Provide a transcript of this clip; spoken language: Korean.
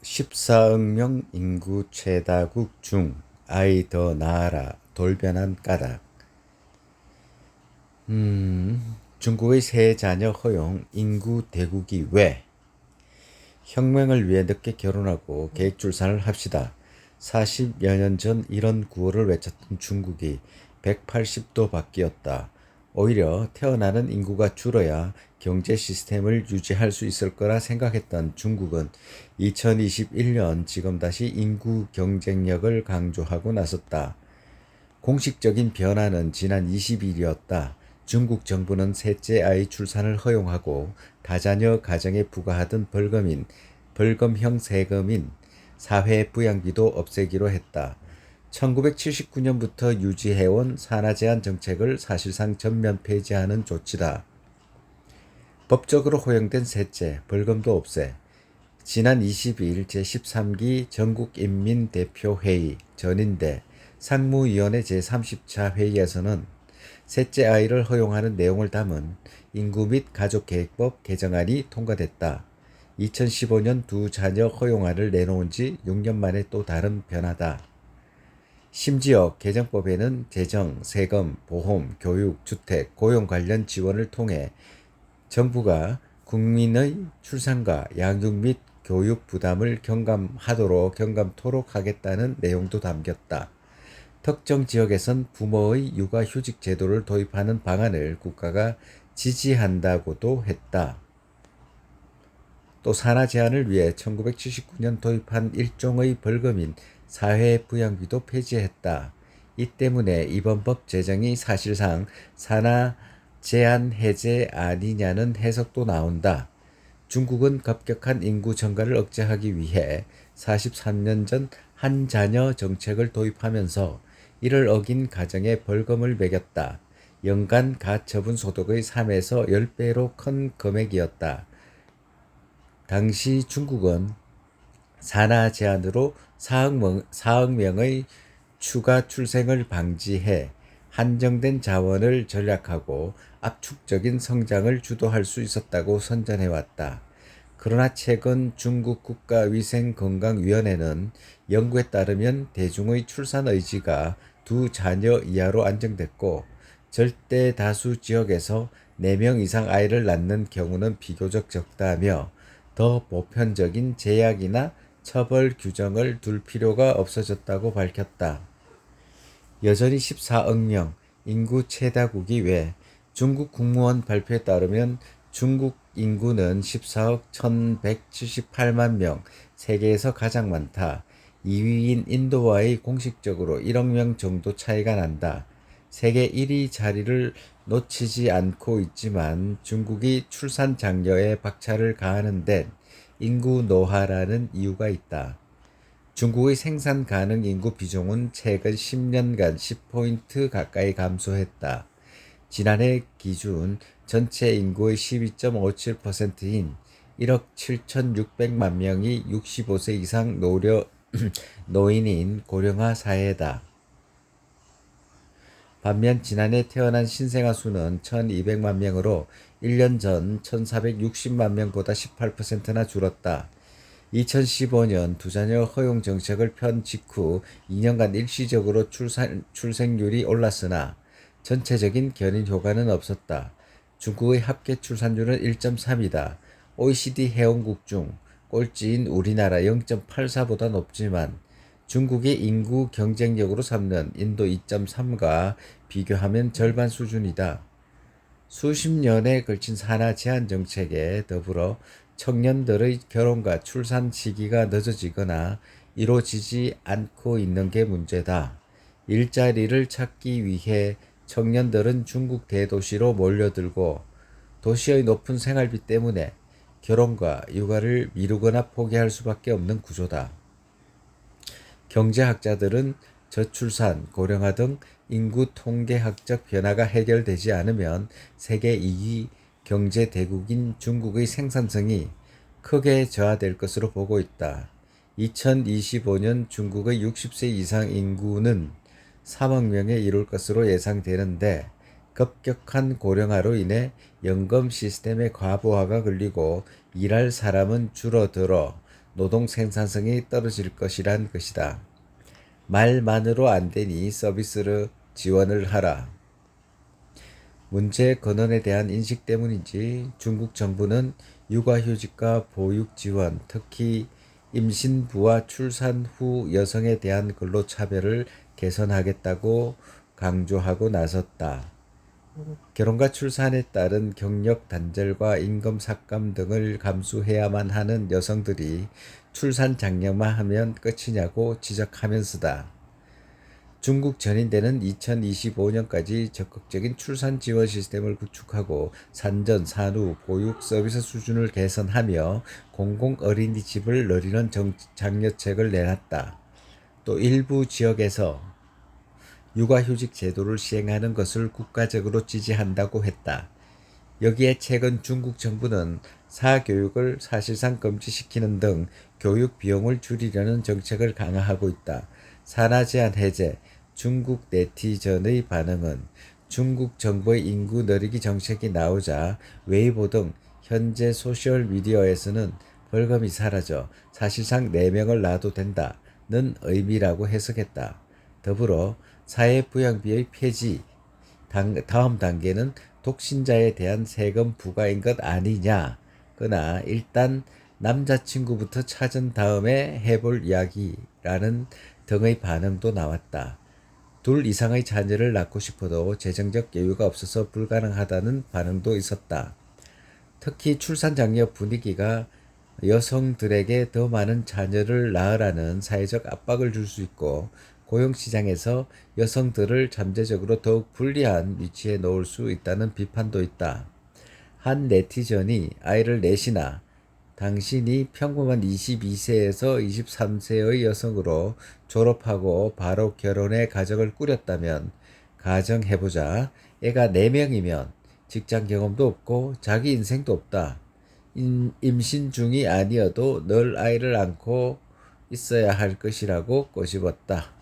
14억 명 인구 최다국 중 아이 더 낳아라 돌변한 까닭. 중국의 세 자녀 허용 인구 대국이 왜? 혁명을 위해 늦게 결혼하고 계획 출산을 합시다. 40여 년 전 이런 구호를 외쳤던 중국이 180도 바뀌었다. 오히려 태어나는 인구가 줄어야 경제 시스템을 유지할 수 있을 거라 생각했던 중국은 2021년 지금 다시 인구 경쟁력을 강조하고 나섰다. 공식적인 변화는 지난 20일이었다. 중국 정부는 셋째 아이 출산을 허용하고 다자녀 가정에 부과하던 벌금형 세금인 사회부양비도 없애기로 했다. 1979년부터 유지해온 산하 제한 정책을 사실상 전면 폐지하는 조치다. 법적으로 허용된 셋째, 벌금도 없애. 지난 22일 제13기 전국인민대표회의 전인대 상무위원회 제30차 회의에서는 셋째 아이를 허용하는 내용을 담은 인구 및 가족계획법 개정안이 통과됐다. 2015년 두 자녀 허용안을 내놓은 지 6년 만에 또 다른 변화다. 심지어 개정법에는 재정, 세금, 보험, 교육, 주택, 고용 관련 지원을 통해 정부가 국민의 출산과 양육 및 교육 부담을 경감토록 하겠다는 내용도 담겼다. 특정 지역에선 부모의 육아휴직 제도를 도입하는 방안을 국가가 지지한다고도 했다. 또 산하 제한을 위해 1979년 도입한 일종의 벌금인 사회부양비도 폐지했다. 이 때문에 이번 법 제정이 사실상 산하 제한 해제 아니냐는 해석도 나온다. 중국은 급격한 인구 증가를 억제하기 위해 43년 전 한 자녀 정책을 도입하면서 이를 어긴 가정에 벌금을 매겼다. 연간 가처분 소득의 3에서 10배로 큰 금액이었다. 당시 중국은 산하 제한으로 4억 명의 추가 출생을 방지해 한정된 자원을 절약하고 압축적인 성장을 주도할 수 있었다고 선전해왔다. 그러나 최근 중국 국가위생건강위원회는 연구에 따르면 대중의 출산 의지가 두 자녀 이하로 안정됐고 절대 다수 지역에서 4명 이상 아이를 낳는 경우는 비교적 적다며 더 보편적인 제약이나 처벌 규정을 둘 필요가 없어졌다고 밝혔다. 여전히 14억 명 인구 최다국이 왜? 중국 국무원 발표에 따르면 중국 인구는 14억 1178만 명, 세계에서 가장 많다. 2위인 인도와의 공식적으로 1억 명 정도 차이가 난다. 세계 1위 자리를 놓치지 않고 있지만 중국이 출산 장려에 박차를 가하는 데는 인구 노화라는 이유가 있다. 중국의 생산 가능 인구 비중은 최근 10년간 10포인트 가까이 감소했다. 지난해 기준 전체 인구의 12.57%인 1억 7,600만 명이 65세 이상 노인인 고령화 사회다. 반면 지난해 태어난 신생아 수는 1,200만 명으로 1년 전 1,460만 명보다 18%나 줄었다. 2015년 두자녀 허용 정책을 편 직후 2년간 일시적으로 출생률이 올랐으나 전체적인 견인 효과는 없었다. 중국의 합계 출산율은 1.3이다. OECD 회원국 중 꼴찌인 우리나라 0.84보다 높지만 중국이 인구 경쟁력으로 삼는 인도 2.3과 비교하면 절반 수준이다. 수십 년에 걸친 산하 제한 정책에 더불어 청년들의 결혼과 출산 시기가 늦어지거나 이루어지지 않고 있는 게 문제다. 일자리를 찾기 위해 청년들은 중국 대도시로 몰려들고 도시의 높은 생활비 때문에 결혼과 육아를 미루거나 포기할 수밖에 없는 구조다. 경제학자들은 저출산, 고령화 등 인구 통계학적 변화가 해결되지 않으면 세계 2위 경제 대국인 중국의 생산성이 크게 저하될 것으로 보고 있다. 2025년 중국의 60세 이상 인구는 3억 명에 이를 것으로 예상되는데 급격한 고령화로 인해 연금 시스템의 과부하가 걸리고 일할 사람은 줄어들어 노동 생산성이 떨어질 것이란 것이다. 말만으로 안 되니 서비스를 지원을 하라. 문제 근원에 대한 인식 때문인지 중국 정부는 육아휴직과 보육 지원, 특히 임신부와 출산 후 여성에 대한 근로차별을 개선하겠다고 강조하고 나섰다. 결혼과 출산에 따른 경력 단절과 임금 삭감 등을 감수해야만 하는 여성들이 출산 장려만 하면 끝이냐고 지적하면서다. 중국 전인대는 2025년까지 적극적인 출산 지원 시스템을 구축하고 산전, 산후, 보육 서비스 수준을 개선하며 공공 어린이집을 늘리는 장려책을 내놨다. 또 일부 지역에서 육아휴직 제도를 시행하는 것을 국가적으로 지지한다고 했다. 여기에 최근 중국 정부는 사교육을 사실상 금지시키는 등 교육 비용을 줄이려는 정책을 강화하고 있다. 산하 제한 해제, 중국 네티즌의 반응은 중국 정부의 인구 늘리기 정책이 나오자 웨이보 등 현재 소셜미디어에서는 벌금이 사라져 사실상 4명을 낳아도 된다는 의미라고 해석했다. 더불어 사회부양비의 폐지, 다음 단계는 독신자에 대한 세금 부과인 것 아니냐. 그러나 일단 남자친구부터 찾은 다음에 해볼 이야기라는 등의 반응도 나왔다. 둘 이상의 자녀를 낳고 싶어도 재정적 여유가 없어서 불가능하다는 반응도 있었다. 특히 출산 장려 분위기가 여성들에게 더 많은 자녀를 낳으라는 사회적 압박을 줄 수 있고 고용시장에서 여성들을 잠재적으로 더욱 불리한 위치에 놓을 수 있다는 비판도 있다. 한 네티즌이 아이를 넷이나 당신이 평범한 22세에서 23세의 여성으로 졸업하고 바로 결혼해 가정을 꾸렸다면 가정해보자. 애가 4명이면 직장 경험도 없고 자기 인생도 없다. 임신 중이 아니어도 늘 아이를 안고 있어야 할 것이라고 꼬집었다.